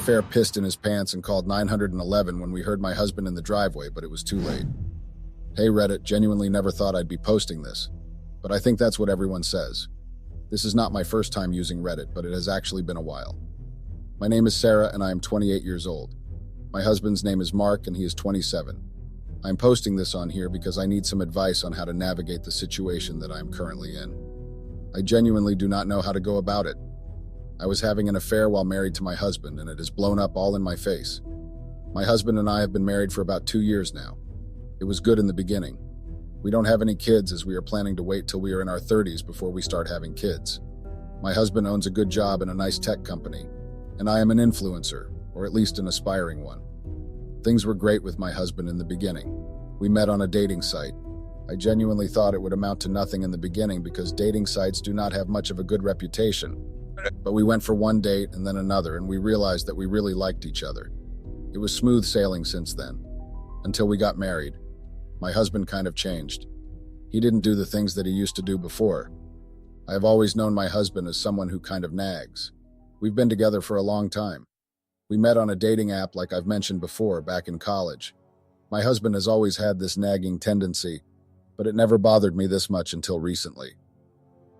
fair pissed in his pants and called 911 when we heard my husband in the driveway, but it was too late. Hey Reddit, genuinely never thought I'd be posting this, but I think that's what everyone says. This is not my first time using Reddit, but it has actually been a while. My name is Sarah and I am 28 years old. My husband's name is Mark and he is 27. I'm posting this on here because I need some advice on how to navigate the situation that I am currently in. I genuinely do not know how to go about it. I was having an affair while married to my husband and it has blown up all in my face. My husband and I have been married for about 2 years now. It was good in the beginning. We don't have any kids as we are planning to wait till we are in our 30s before we start having kids. My husband owns a good job in a nice tech company, and I am an influencer, or at least an aspiring one. Things were great with my husband in the beginning. We met on a dating site. I genuinely thought it would amount to nothing in the beginning because dating sites do not have much of a good reputation. But we went for one date and then another, and we realized that we really liked each other. It was smooth sailing since then, until we got married. My husband kind of changed. He didn't do the things that he used to do before. I have always known my husband as someone who kind of nags. We've been together for a long time. We met on a dating app like I've mentioned before, back in college. My husband has always had this nagging tendency, but it never bothered me this much until recently.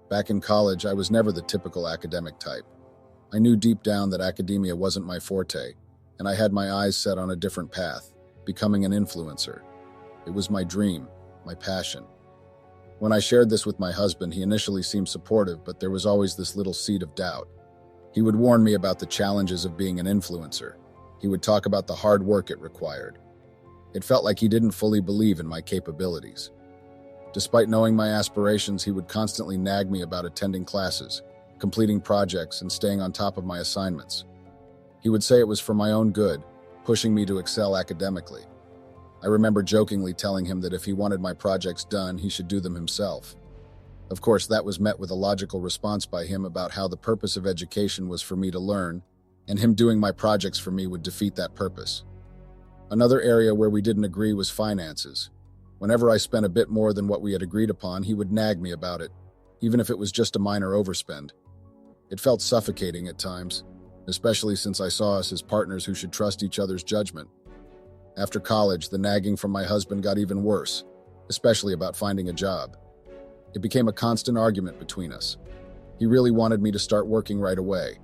Back in college, I was never the typical academic type. I knew deep down that academia wasn't my forte, and I had my eyes set on a different path, becoming an influencer. It was my dream, my passion. When I shared this with my husband, he initially seemed supportive, but there was always this little seed of doubt. He would warn me about the challenges of being an influencer. He would talk about the hard work it required. It felt like he didn't fully believe in my capabilities. Despite knowing my aspirations, he would constantly nag me about attending classes, completing projects, and staying on top of my assignments. He would say it was for my own good, pushing me to excel academically. I remember jokingly telling him that if he wanted my projects done, he should do them himself. Of course, that was met with a logical response by him about how the purpose of education was for me to learn, and him doing my projects for me would defeat that purpose. Another area where we didn't agree was finances. Whenever I spent a bit more than what we had agreed upon, he would nag me about it, even if it was just a minor overspend. It felt suffocating at times, especially since I saw us as partners who should trust each other's judgment. After college, the nagging from my husband got even worse, especially about finding a job. It became a constant argument between us. He really wanted me to start working right away,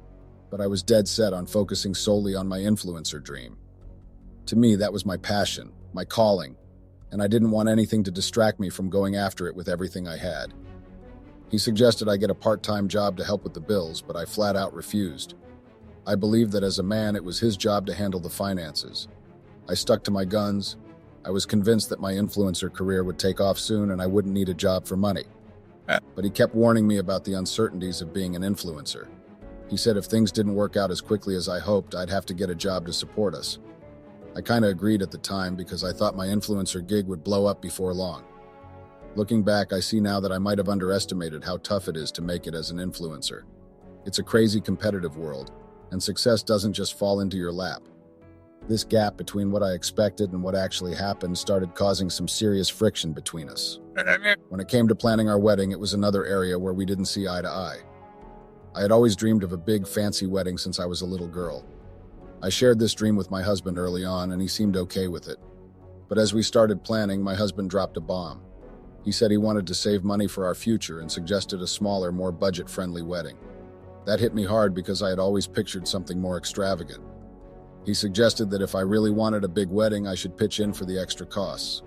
but I was dead set on focusing solely on my influencer dream. To me, that was my passion, my calling, and I didn't want anything to distract me from going after it with everything I had. He suggested I get a part-time job to help with the bills, but I flat out refused. I believed that as a man, it was his job to handle the finances. I stuck to my guns. I was convinced that my influencer career would take off soon and I wouldn't need a job for money. But he kept warning me about the uncertainties of being an influencer. He said if things didn't work out as quickly as I hoped, I'd have to get a job to support us. I kind of agreed at the time because I thought my influencer gig would blow up before long. Looking back, I see now that I might have underestimated how tough it is to make it as an influencer. It's a crazy competitive world, and success doesn't just fall into your lap. This gap between what I expected and what actually happened started causing some serious friction between us. When it came to planning our wedding, it was another area where we didn't see eye to eye. I had always dreamed of a big, fancy wedding since I was a little girl. I shared this dream with my husband early on, and he seemed okay with it. But as we started planning, my husband dropped a bomb. He said he wanted to save money for our future and suggested a smaller, more budget-friendly wedding. That hit me hard because I had always pictured something more extravagant. He suggested that if I really wanted a big wedding, I should pitch in for the extra costs.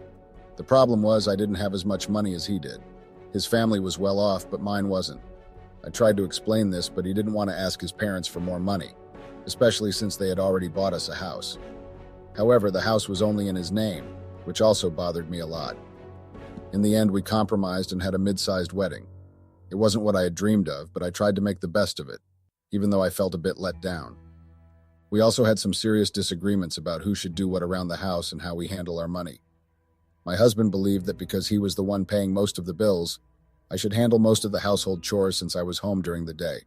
The problem was I didn't have as much money as he did. His family was well off, but mine wasn't. I tried to explain this, but he didn't want to ask his parents for more money, especially since they had already bought us a house. However, the house was only in his name, which also bothered me a lot. In the end, we compromised and had a mid-sized wedding. It wasn't what I had dreamed of, but I tried to make the best of it, even though I felt a bit let down. We also had some serious disagreements about who should do what around the house and how we handle our money. My husband believed that because he was the one paying most of the bills, I should handle most of the household chores since I was home during the day.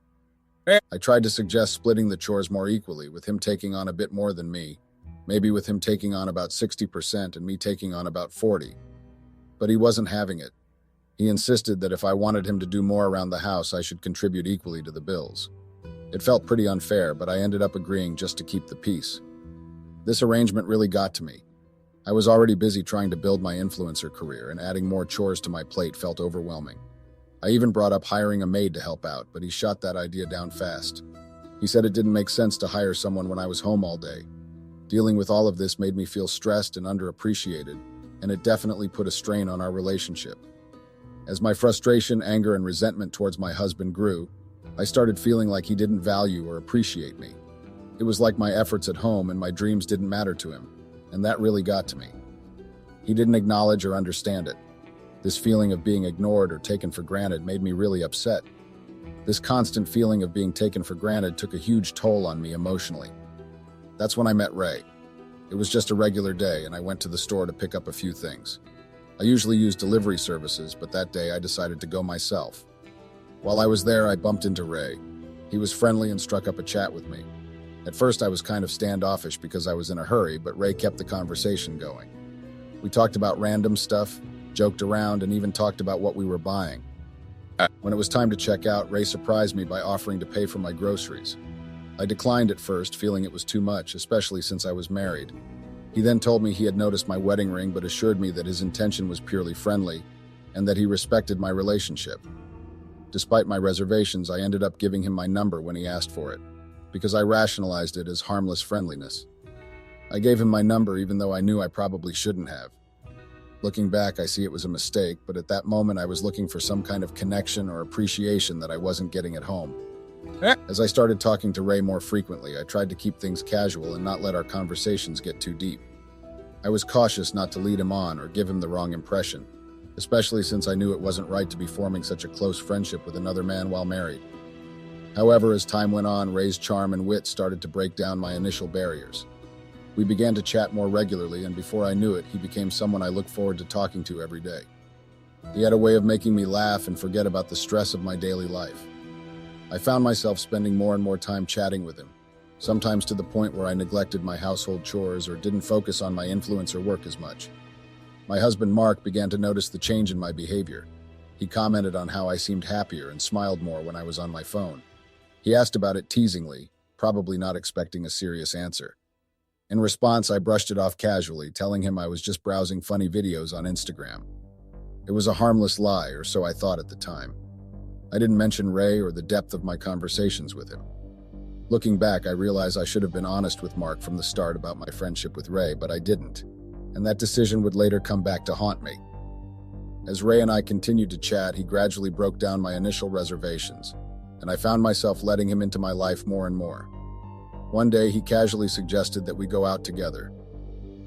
I tried to suggest splitting the chores more equally, with him taking on a bit more than me, maybe with him taking on about 60% and me taking on about 40%. But he wasn't having it. He insisted that if I wanted him to do more around the house, I should contribute equally to the bills. It felt pretty unfair, but I ended up agreeing just to keep the peace. This arrangement really got to me. I was already busy trying to build my influencer career, and adding more chores to my plate felt overwhelming. I even brought up hiring a maid to help out, but he shot that idea down fast. He said it didn't make sense to hire someone when I was home all day. Dealing with all of this made me feel stressed and underappreciated, and it definitely put a strain on our relationship. As my frustration, anger, and resentment towards my husband grew, I started feeling like he didn't value or appreciate me. It was like my efforts at home and my dreams didn't matter to him, and that really got to me. He didn't acknowledge or understand it. This feeling of being ignored or taken for granted made me really upset. This constant feeling of being taken for granted took a huge toll on me emotionally. That's when I met Ray. It was just a regular day, and I went to the store to pick up a few things. I usually use delivery services, but that day I decided to go myself. While I was there, I bumped into Ray. He was friendly and struck up a chat with me. At first, I was kind of standoffish because I was in a hurry, but Ray kept the conversation going. We talked about random stuff, joked around, and even talked about what we were buying. When it was time to check out, Ray surprised me by offering to pay for my groceries. I declined at first, feeling it was too much, especially since I was married. He then told me he had noticed my wedding ring but assured me that his intention was purely friendly and that he respected my relationship. Despite my reservations, I ended up giving him my number when he asked for it, because I rationalized it as harmless friendliness. I gave him my number even though I knew I probably shouldn't have. Looking back, I see it was a mistake, but at that moment I was looking for some kind of connection or appreciation that I wasn't getting at home. As I started talking to Ray more frequently, I tried to keep things casual and not let our conversations get too deep. I was cautious not to lead him on or give him the wrong impression, especially since I knew it wasn't right to be forming such a close friendship with another man while married. However, as time went on, Ray's charm and wit started to break down my initial barriers. We began to chat more regularly, and before I knew it, he became someone I look forward to talking to every day. He had a way of making me laugh and forget about the stress of my daily life. I found myself spending more and more time chatting with him, sometimes to the point where I neglected my household chores or didn't focus on my influencer work as much. My husband Mark began to notice the change in my behavior. He commented on how I seemed happier and smiled more when I was on my phone. He asked about it teasingly, probably not expecting a serious answer. In response, I brushed it off casually, telling him I was just browsing funny videos on Instagram. It was a harmless lie, or so I thought at the time. I didn't mention Ray or the depth of my conversations with him. Looking back, I realize I should have been honest with Mark from the start about my friendship with Ray, but I didn't, and that decision would later come back to haunt me. As Ray and I continued to chat, he gradually broke down my initial reservations, and I found myself letting him into my life more and more. One day, he casually suggested that we go out together.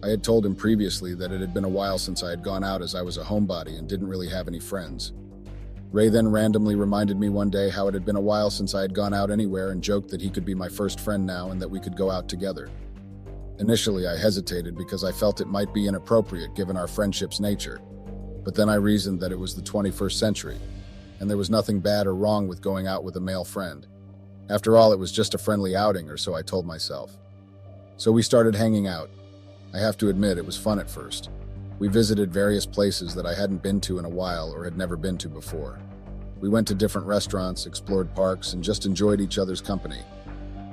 I had told him previously that it had been a while since I had gone out as I was a homebody and didn't really have any friends. Ray then randomly reminded me one day how it had been a while since I had gone out anywhere and joked that he could be my first friend now and that we could go out together. Initially, I hesitated because I felt it might be inappropriate given our friendship's nature, but then I reasoned that it was the 21st century, and there was nothing bad or wrong with going out with a male friend. After all, it was just a friendly outing, or so I told myself. So we started hanging out. I have to admit, it was fun at first. We visited various places that I hadn't been to in a while or had never been to before. We went to different restaurants, explored parks, and just enjoyed each other's company.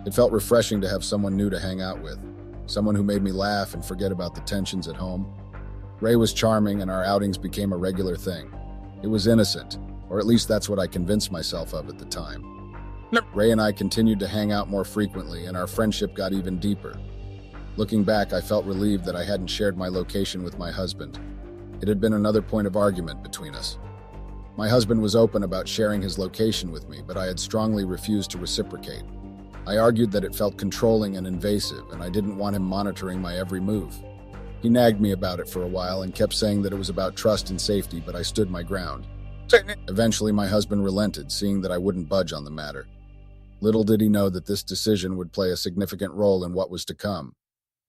It felt refreshing to have someone new to hang out with, someone who made me laugh and forget about the tensions at home. Ray was charming, and our outings became a regular thing. It was innocent, or at least that's what I convinced myself of at the time. Ray and I continued to hang out more frequently, and our friendship got even deeper. Looking back, I felt relieved that I hadn't shared my location with my husband. It had been another point of argument between us. My husband was open about sharing his location with me, but I had strongly refused to reciprocate. I argued that it felt controlling and invasive, and I didn't want him monitoring my every move. He nagged me about it for a while and kept saying that it was about trust and safety, but I stood my ground. Eventually, my husband relented, seeing that I wouldn't budge on the matter. Little did he know that this decision would play a significant role in what was to come.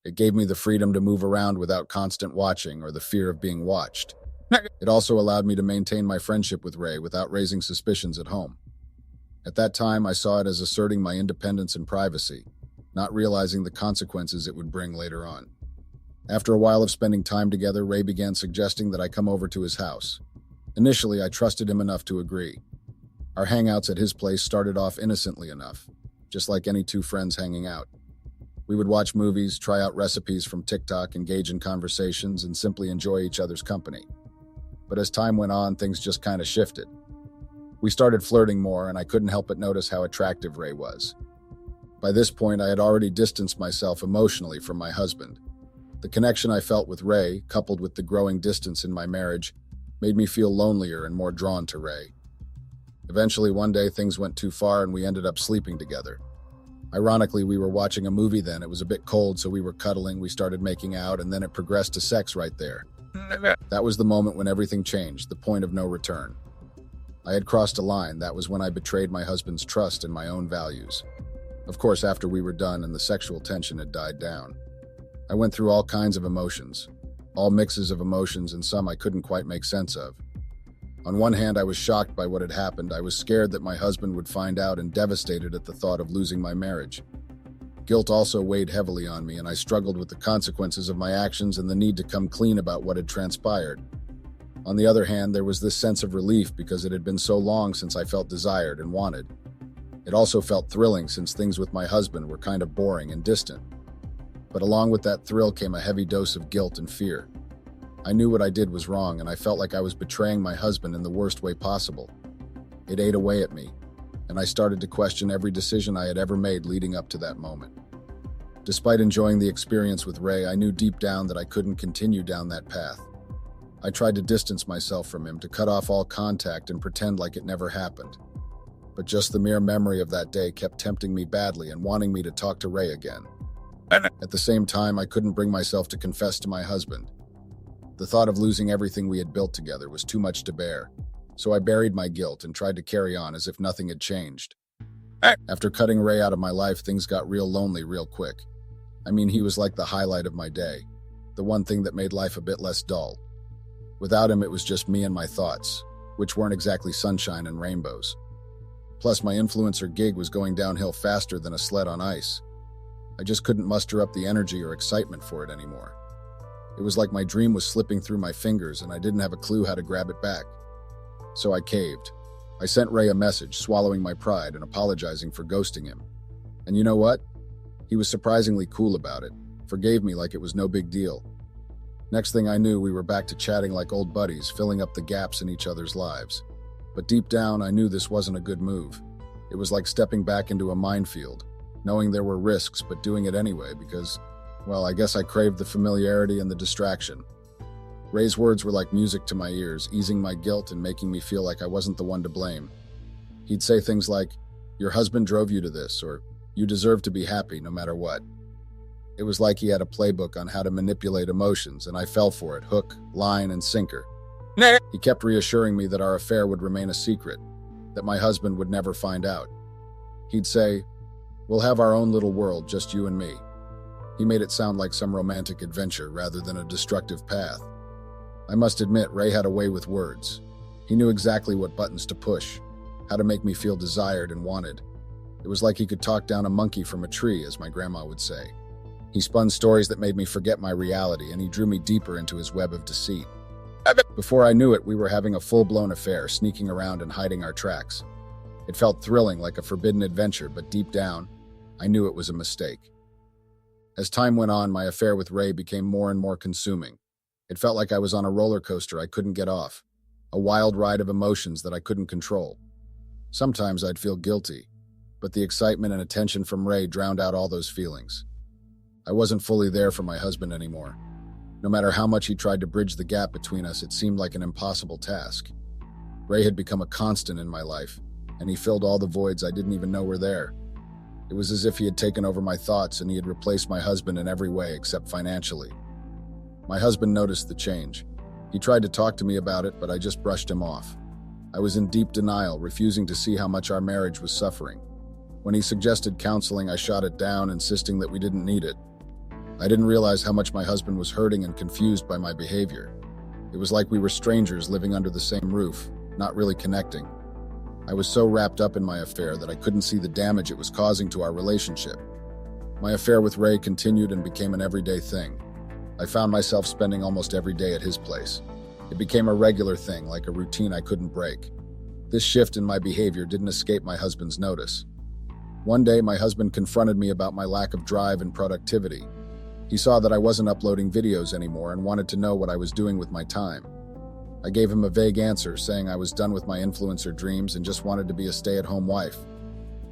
It gave me the freedom to move around without constant watching or the fear of being watched. It also allowed me to maintain my friendship with Ray without raising suspicions at home. At that time, I saw it as asserting my independence and privacy, not realizing the consequences it would bring later on. After a while of spending time together, Ray began suggesting that I come over to his house. Initially, I trusted him enough to agree. Our hangouts at his place started off innocently enough, just like any two friends hanging out. We would watch movies, try out recipes from TikTok, engage in conversations, and simply enjoy each other's company. But as time went on, things just kind of shifted. We started flirting more, and I couldn't help but notice how attractive Ray was. By this point, I had already distanced myself emotionally from my husband. The connection I felt with Ray, coupled with the growing distance in my marriage, made me feel lonelier and more drawn to Ray. Eventually, one day, things went too far and we ended up sleeping together. Ironically, we were watching a movie then. It was a bit cold, so we were cuddling, we started making out, and then it progressed to sex right there. That was the moment when everything changed, the point of no return. I had crossed a line. That was when I betrayed my husband's trust and my own values. Of course, after we were done and the sexual tension had died down, I went through all kinds of emotions, all mixes of emotions, and some I couldn't quite make sense of. On one hand, I was shocked by what had happened. I was scared that my husband would find out and devastated at the thought of losing my marriage. Guilt also weighed heavily on me, and I struggled with the consequences of my actions and the need to come clean about what had transpired. On the other hand, there was this sense of relief because it had been so long since I felt desired and wanted. It also felt thrilling since things with my husband were kind of boring and distant. But along with that thrill came a heavy dose of guilt and fear. I knew what I did was wrong, and I felt like I was betraying my husband in the worst way possible. It ate away at me, and I started to question every decision I had ever made leading up to that moment. Despite enjoying the experience with Ray, I knew deep down that I couldn't continue down that path. I tried to distance myself from him, to cut off all contact and pretend like it never happened. But just the mere memory of that day kept tempting me badly and wanting me to talk to Ray again. At the same time, I couldn't bring myself to confess to my husband. The thought of losing everything we had built together was too much to bear, so I buried my guilt and tried to carry on as if nothing had changed. After cutting Ray out of my life, things got real lonely real quick. I mean, he was like the highlight of my day, the one thing that made life a bit less dull. Without him, it was just me and my thoughts, which weren't exactly sunshine and rainbows. Plus, my influencer gig was going downhill faster than a sled on ice. I just couldn't muster up the energy or excitement for it anymore. It was like my dream was slipping through my fingers and I didn't have a clue how to grab it back. So I caved. I sent Ray a message, swallowing my pride and apologizing for ghosting him. And you know what? He was surprisingly cool about it, forgave me like it was no big deal. Next thing I knew, we were back to chatting like old buddies, filling up the gaps in each other's lives. But deep down, I knew this wasn't a good move. It was like stepping back into a minefield, knowing there were risks, but doing it anyway because, well, I guess I craved the familiarity and the distraction. Ray's words were like music to my ears, easing my guilt and making me feel like I wasn't the one to blame. He'd say things like, "Your husband drove you to this," or "You deserve to be happy no matter what." It was like he had a playbook on how to manipulate emotions, and I fell for it, hook, line, and sinker. He kept reassuring me that our affair would remain a secret, that my husband would never find out. He'd say, "We'll have our own little world, just you and me." He made it sound like some romantic adventure rather than a destructive path. I must admit, Ray had a way with words. He knew exactly what buttons to push, how to make me feel desired and wanted. It was like he could talk down a monkey from a tree, as my grandma would say. He spun stories that made me forget my reality, and he drew me deeper into his web of deceit. Before I knew it, we were having a full-blown affair, sneaking around and hiding our tracks. It felt thrilling, like a forbidden adventure, but deep down, I knew it was a mistake. As time went on, my affair with Ray became more and more consuming. It felt like I was on a roller coaster I couldn't get off, a wild ride of emotions that I couldn't control. Sometimes I'd feel guilty, but the excitement and attention from Ray drowned out all those feelings. I wasn't fully there for my husband anymore. No matter how much he tried to bridge the gap between us, it seemed like an impossible task. Ray had become a constant in my life, and he filled all the voids I didn't even know were there. It was as if he had taken over my thoughts and he had replaced my husband in every way except financially. My husband noticed the change. He tried to talk to me about it, but I just brushed him off. I was in deep denial, refusing to see how much our marriage was suffering. When he suggested counseling, I shot it down, insisting that we didn't need it. I didn't realize how much my husband was hurting and confused by my behavior. It was like we were strangers living under the same roof, not really connecting. I was so wrapped up in my affair that I couldn't see the damage it was causing to our relationship. My affair with Ray continued and became an everyday thing. I found myself spending almost every day at his place. It became a regular thing, like a routine I couldn't break. This shift in my behavior didn't escape my husband's notice. One day, my husband confronted me about my lack of drive and productivity. He saw that I wasn't uploading videos anymore and wanted to know what I was doing with my time. I gave him a vague answer, saying I was done with my influencer dreams and just wanted to be a stay-at-home wife.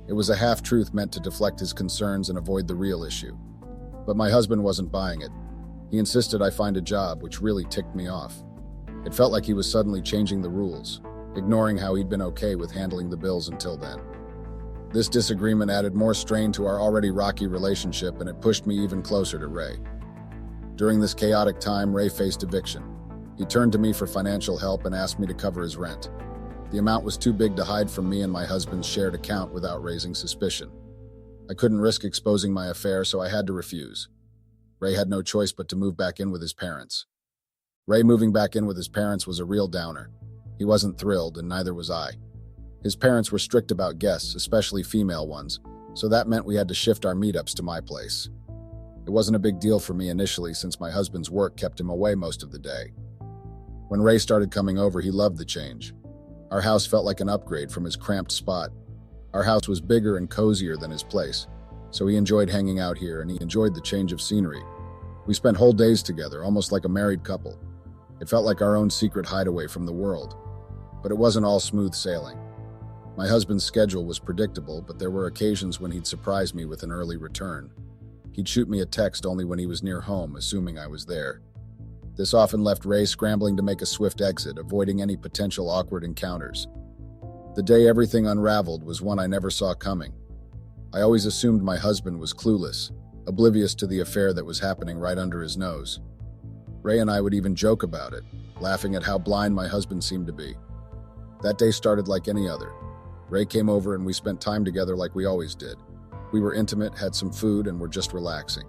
It was a half-truth meant to deflect his concerns and avoid the real issue. But my husband wasn't buying it. He insisted I find a job, which really ticked me off. It felt like he was suddenly changing the rules, ignoring how he'd been okay with handling the bills until then. This disagreement added more strain to our already rocky relationship, and it pushed me even closer to Ray. During this chaotic time, Ray faced eviction. He turned to me for financial help and asked me to cover his rent. The amount was too big to hide from me and my husband's shared account without raising suspicion. I couldn't risk exposing my affair, so I had to refuse. Ray had no choice but to move back in with his parents. Ray moving back in with his parents was a real downer. He wasn't thrilled, and neither was I. His parents were strict about guests, especially female ones, so that meant we had to shift our meetups to my place. It wasn't a big deal for me initially, since my husband's work kept him away most of the day. When Ray started coming over, he loved the change. Our house felt like an upgrade from his cramped spot. Our house was bigger and cozier than his place, so he enjoyed hanging out here, and he enjoyed the change of scenery. We spent whole days together, almost like a married couple. It felt like our own secret hideaway from the world. But it wasn't all smooth sailing. My husband's schedule was predictable, but there were occasions when he'd surprise me with an early return. He'd shoot me a text only when he was near home, assuming I was there. This often left Ray scrambling to make a swift exit, avoiding any potential awkward encounters. The day everything unraveled was one I never saw coming. I always assumed my husband was clueless, oblivious to the affair that was happening right under his nose. Ray and I would even joke about it, laughing at how blind my husband seemed to be. That day started like any other. Ray came over and we spent time together like we always did. We were intimate, had some food, and were just relaxing.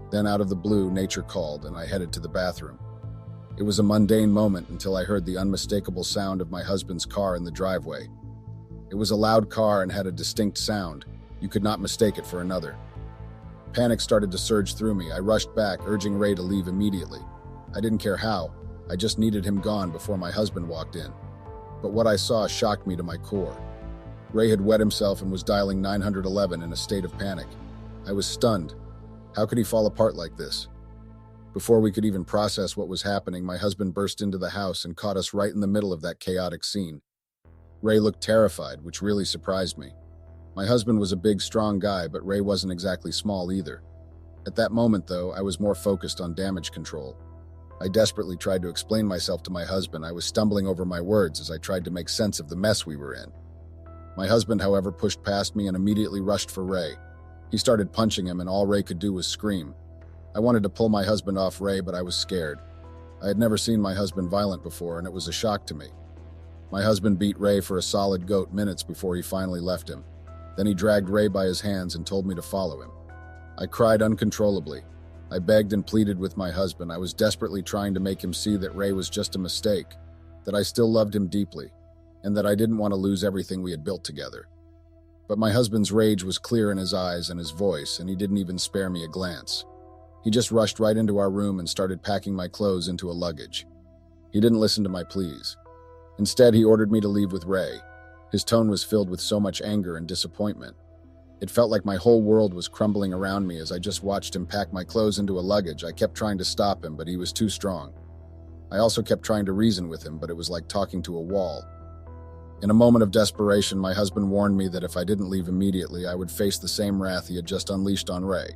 Then out of the blue, nature called, and I headed to the bathroom. It was a mundane moment until I heard the unmistakable sound of my husband's car in the driveway. It was a loud car and had a distinct sound. You could not mistake it for another. Panic started to surge through me. I rushed back, urging Ray to leave immediately. I didn't care how. I just needed him gone before my husband walked in. But what I saw shocked me to my core. Ray had wet himself and was dialing 911 in a state of panic. I was stunned. How could he fall apart like this? Before we could even process what was happening, my husband burst into the house and caught us right in the middle of that chaotic scene. Ray looked terrified, which really surprised me. My husband was a big, strong guy, but Ray wasn't exactly small either. At that moment, though, I was more focused on damage control. I desperately tried to explain myself to my husband. I was stumbling over my words as I tried to make sense of the mess we were in. My husband, however, pushed past me and immediately rushed for Ray. He started punching him, and all Ray could do was scream. I wanted to pull my husband off Ray, but I was scared. I had never seen my husband violent before, and it was a shock to me. My husband beat Ray for a solid goat minutes before he finally left him. Then he dragged Ray by his hands and told me to follow him. I cried uncontrollably. I begged and pleaded with my husband. I was desperately trying to make him see that Ray was just a mistake, that I still loved him deeply, and that I didn't want to lose everything we had built together. But my husband's rage was clear in his eyes and his voice, and he didn't even spare me a glance. He just rushed right into our room and started packing my clothes into a luggage. He didn't listen to my pleas. Instead, he ordered me to leave with Ray. His tone was filled with so much anger and disappointment. It felt like my whole world was crumbling around me as I just watched him pack my clothes into a luggage. I kept trying to stop him, but he was too strong. I also kept trying to reason with him, but it was like talking to a wall. In a moment of desperation, my husband warned me that if I didn't leave immediately, I would face the same wrath he had just unleashed on Ray.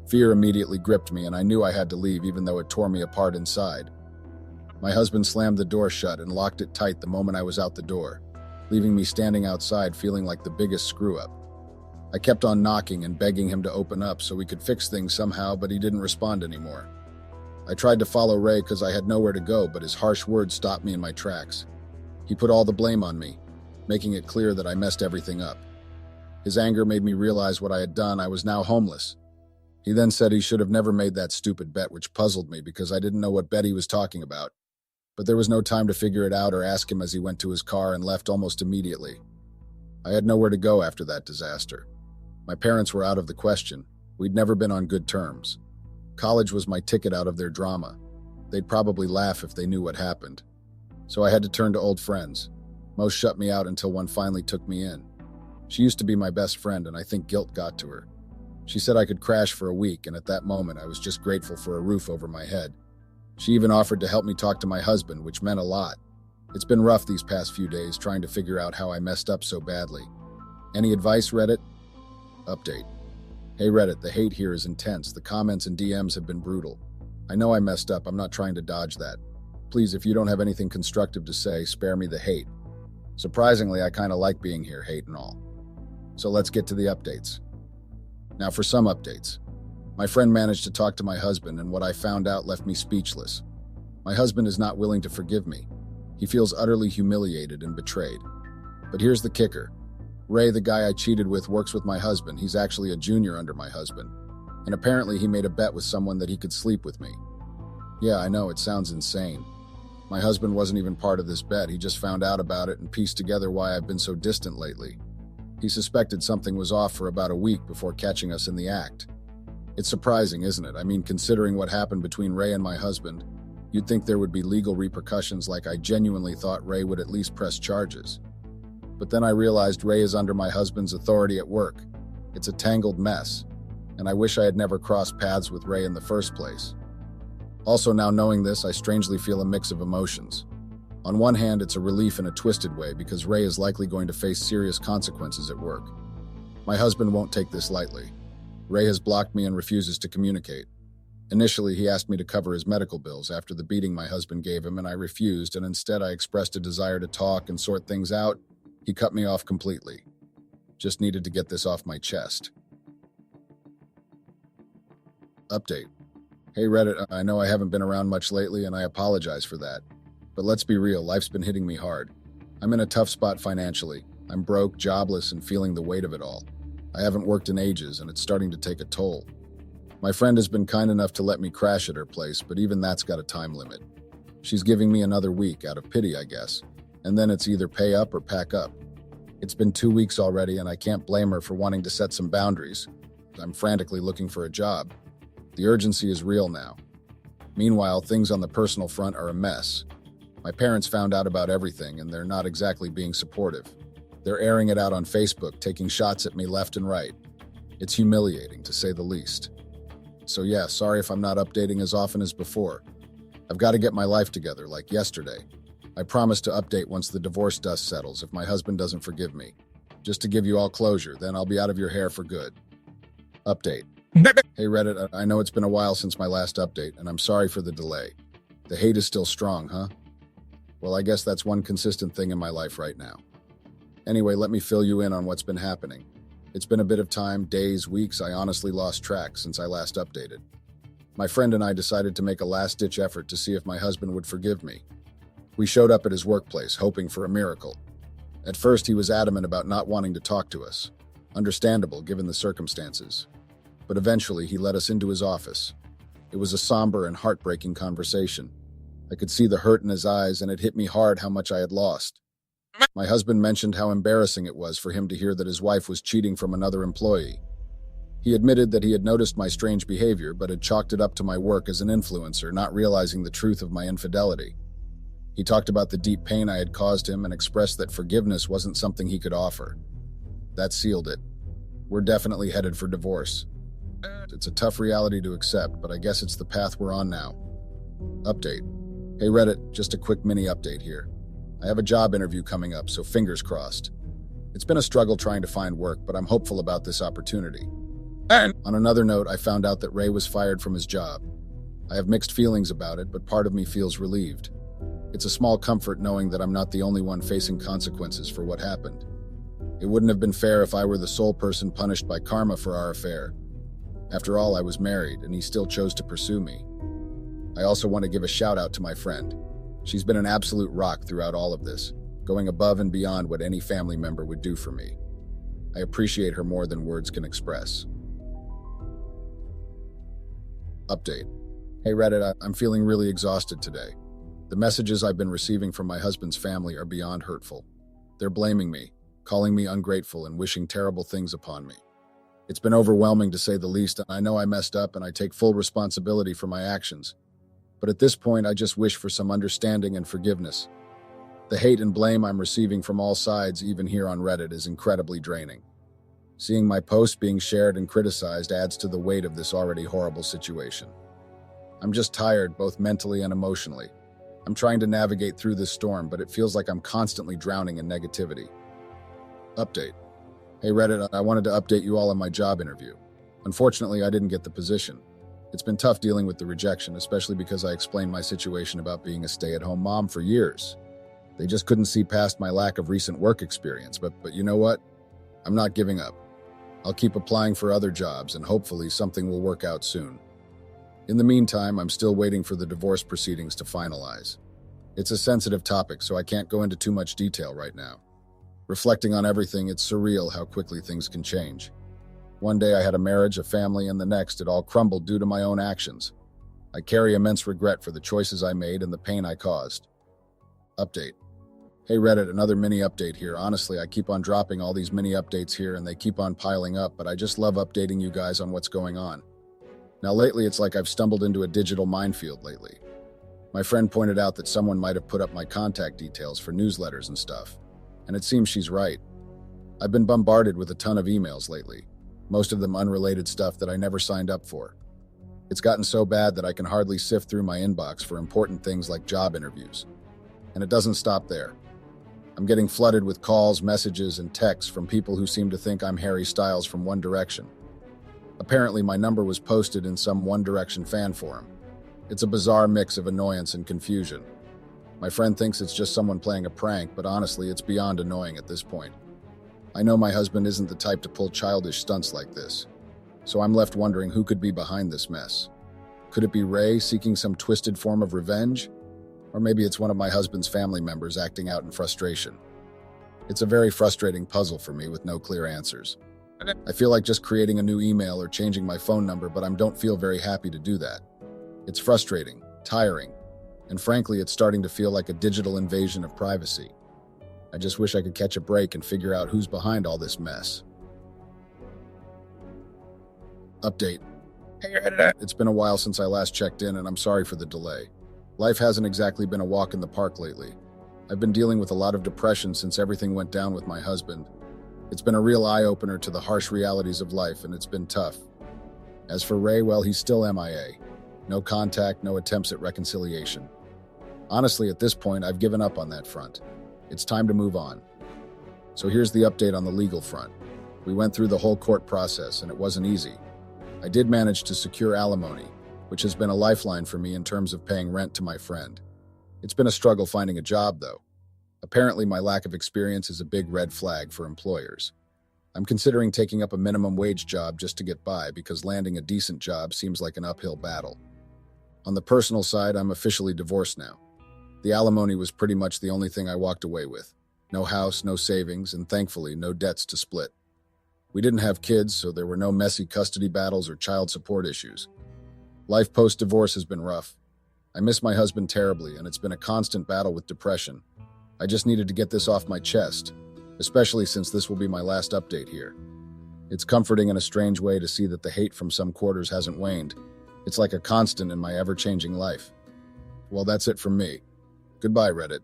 Fear immediately gripped me, and I knew I had to leave, even though it tore me apart inside. My husband slammed the door shut and locked it tight the moment I was out the door, leaving me standing outside feeling like the biggest screw-up. I kept on knocking and begging him to open up so we could fix things somehow, but he didn't respond anymore. I tried to follow Ray because I had nowhere to go, but his harsh words stopped me in my tracks. He put all the blame on me, making it clear that I messed everything up. His anger made me realize what I had done. I was now homeless. He then said he should have never made that stupid bet, which puzzled me because I didn't know what bet he was talking about. But there was no time to figure it out or ask him as he went to his car and left almost immediately. I had nowhere to go after that disaster. My parents were out of the question. We'd never been on good terms. College was my ticket out of their drama. They'd probably laugh if they knew what happened. So I had to turn to old friends. Most shut me out until one finally took me in. She used to be my best friend, and I think guilt got to her. She said I could crash for a week, and at that moment I was just grateful for a roof over my head. She even offered to help me talk to my husband, which meant a lot. It's been rough these past few days trying to figure out how I messed up so badly. Any advice, Reddit? Update. Hey Reddit, the hate here is intense. The comments and DMs have been brutal. I know I messed up, I'm not trying to dodge that. Please, if you don't have anything constructive to say, spare me the hate. Surprisingly, I kind of like being here, hate and all. So let's get to the updates. Now for some updates. My friend managed to talk to my husband, and what I found out left me speechless. My husband is not willing to forgive me. He feels utterly humiliated and betrayed. But here's the kicker. Ray, the guy I cheated with, works with my husband. He's actually a junior under my husband. And apparently he made a bet with someone that he could sleep with me. Yeah, I know, it sounds insane. My husband wasn't even part of this bet. He just found out about it and pieced together why I've been so distant lately. He suspected something was off for about a week before catching us in the act. It's surprising, isn't it? I mean, considering what happened between Ray and my husband, you'd think there would be legal repercussions, like I genuinely thought Ray would at least press charges. But then I realized Ray is under my husband's authority at work. It's a tangled mess, and I wish I had never crossed paths with Ray in the first place. Also, now knowing this, I strangely feel a mix of emotions. On one hand, it's a relief in a twisted way because Ray is likely going to face serious consequences at work. My husband won't take this lightly. Ray has blocked me and refuses to communicate. Initially, he asked me to cover his medical bills after the beating my husband gave him, and I refused, and instead I expressed a desire to talk and sort things out. He cut me off completely. Just needed to get this off my chest. Update. Hey Reddit, I know I haven't been around much lately, and I apologize for that. But let's be real, life's been hitting me hard. I'm in a tough spot financially. I'm broke, jobless, and feeling the weight of it all. I haven't worked in ages, and it's starting to take a toll. My friend has been kind enough to let me crash at her place, but even that's got a time limit. She's giving me another week, out of pity, I guess. And then it's either pay up or pack up. It's been 2 weeks already, and I can't blame her for wanting to set some boundaries. I'm frantically looking for a job. The urgency is real now. Meanwhile, things on the personal front are a mess. My parents found out about everything, and they're not exactly being supportive. They're airing it out on Facebook, taking shots at me left and right. It's humiliating, to say the least. So yeah, sorry if I'm not updating as often as before. I've got to get my life together, like yesterday. I promise to update once the divorce dust settles if my husband doesn't forgive me. Just to give you all closure, then I'll be out of your hair for good. Update. Hey Reddit, I know it's been a while since my last update, and I'm sorry for the delay. The hate is still strong, huh? Well, I guess that's one consistent thing in my life right now. Anyway, let me fill you in on what's been happening. It's been a bit of time, days, weeks. I honestly lost track since I last updated. My friend and I decided to make a last-ditch effort to see if my husband would forgive me. We showed up at his workplace, hoping for a miracle. At first, he was adamant about not wanting to talk to us. Understandable, given the circumstances. But eventually, he let us into his office. It was a somber and heartbreaking conversation. I could see the hurt in his eyes, and it hit me hard how much I had lost. My husband mentioned how embarrassing it was for him to hear that his wife was cheating from another employee. He admitted that he had noticed my strange behavior, but had chalked it up to my work as an influencer, not realizing the truth of my infidelity. He talked about the deep pain I had caused him and expressed that forgiveness wasn't something he could offer. That sealed it. We're definitely headed for divorce. It's a tough reality to accept, but I guess it's the path we're on now. Update. Hey Reddit, just a quick mini update here. I have a job interview coming up, so fingers crossed. It's been a struggle trying to find work, but I'm hopeful about this opportunity. And on another note, I found out that Ray was fired from his job. I have mixed feelings about it, but part of me feels relieved. It's a small comfort knowing that I'm not the only one facing consequences for what happened. It wouldn't have been fair if I were the sole person punished by karma for our affair. After all, I was married, and he still chose to pursue me. I also want to give a shout out to my friend. She's been an absolute rock throughout all of this, going above and beyond what any family member would do for me. I appreciate her more than words can express. Update. Hey Reddit, I'm feeling really exhausted today. The messages I've been receiving from my husband's family are beyond hurtful. They're blaming me, calling me ungrateful, and wishing terrible things upon me. It's been overwhelming to say the least, and I know I messed up and I take full responsibility for my actions. But at this point, I just wish for some understanding and forgiveness. The hate and blame I'm receiving from all sides, even here on Reddit, is incredibly draining. Seeing my posts being shared and criticized adds to the weight of this already horrible situation. I'm just tired, both mentally and emotionally. I'm trying to navigate through this storm, but it feels like I'm constantly drowning in negativity. Update. Hey Reddit, I wanted to update you all on my job interview. Unfortunately, I didn't get the position. It's been tough dealing with the rejection, especially because I explained my situation about being a stay-at-home mom for years. They just couldn't see past my lack of recent work experience, but you know what? I'm not giving up. I'll keep applying for other jobs, and hopefully something will work out soon. In the meantime, I'm still waiting for the divorce proceedings to finalize. It's a sensitive topic, so I can't go into too much detail right now. Reflecting on everything, it's surreal how quickly things can change. One day I had a marriage, a family, and the next it all crumbled due to my own actions. I carry immense regret for the choices I made and the pain I caused. Update. Hey Reddit, another mini update here. Honestly, I keep on dropping all these mini updates here and they keep on piling up, but I just love updating you guys on what's going on. Now lately, it's like I've stumbled into a digital minefield lately. My friend pointed out that someone might have put up my contact details for newsletters and stuff, and it seems she's right. I've been bombarded with a ton of emails lately, most of them unrelated stuff that I never signed up for. It's gotten so bad that I can hardly sift through my inbox for important things like job interviews. And it doesn't stop there. I'm getting flooded with calls, messages, and texts from people who seem to think I'm Harry Styles from One Direction. Apparently, my number was posted in some One Direction fan forum. It's a bizarre mix of annoyance and confusion. My friend thinks it's just someone playing a prank, but honestly, it's beyond annoying at this point. I know my husband isn't the type to pull childish stunts like this, so I'm left wondering who could be behind this mess. Could it be Ray seeking some twisted form of revenge? Or maybe it's one of my husband's family members acting out in frustration. It's a very frustrating puzzle for me with no clear answers. I feel like just creating a new email or changing my phone number, but I don't feel very happy to do that. It's frustrating, tiring, and frankly, it's starting to feel like a digital invasion of privacy. I just wish I could catch a break and figure out who's behind all this mess. Update. It's been a while since I last checked in, and I'm sorry for the delay. Life hasn't exactly been a walk in the park lately. I've been dealing with a lot of depression since everything went down with my husband. It's been a real eye-opener to the harsh realities of life, and it's been tough. As for Ray, well, he's still MIA. No contact, no attempts at reconciliation. Honestly, at this point, I've given up on that front. It's time to move on. So here's the update on the legal front. We went through the whole court process, and it wasn't easy. I did manage to secure alimony, which has been a lifeline for me in terms of paying rent to my friend. It's been a struggle finding a job, though. Apparently, my lack of experience is a big red flag for employers. I'm considering taking up a minimum wage job just to get by because landing a decent job seems like an uphill battle. On the personal side, I'm officially divorced now. The alimony was pretty much the only thing I walked away with. No house, no savings, and thankfully, no debts to split. We didn't have kids, so there were no messy custody battles or child support issues. Life post-divorce has been rough. I miss my husband terribly, and it's been a constant battle with depression. I just needed to get this off my chest, especially since this will be my last update here. It's comforting in a strange way to see that the hate from some quarters hasn't waned. It's like a constant in my ever-changing life. Well, that's it from me. Goodbye, Reddit.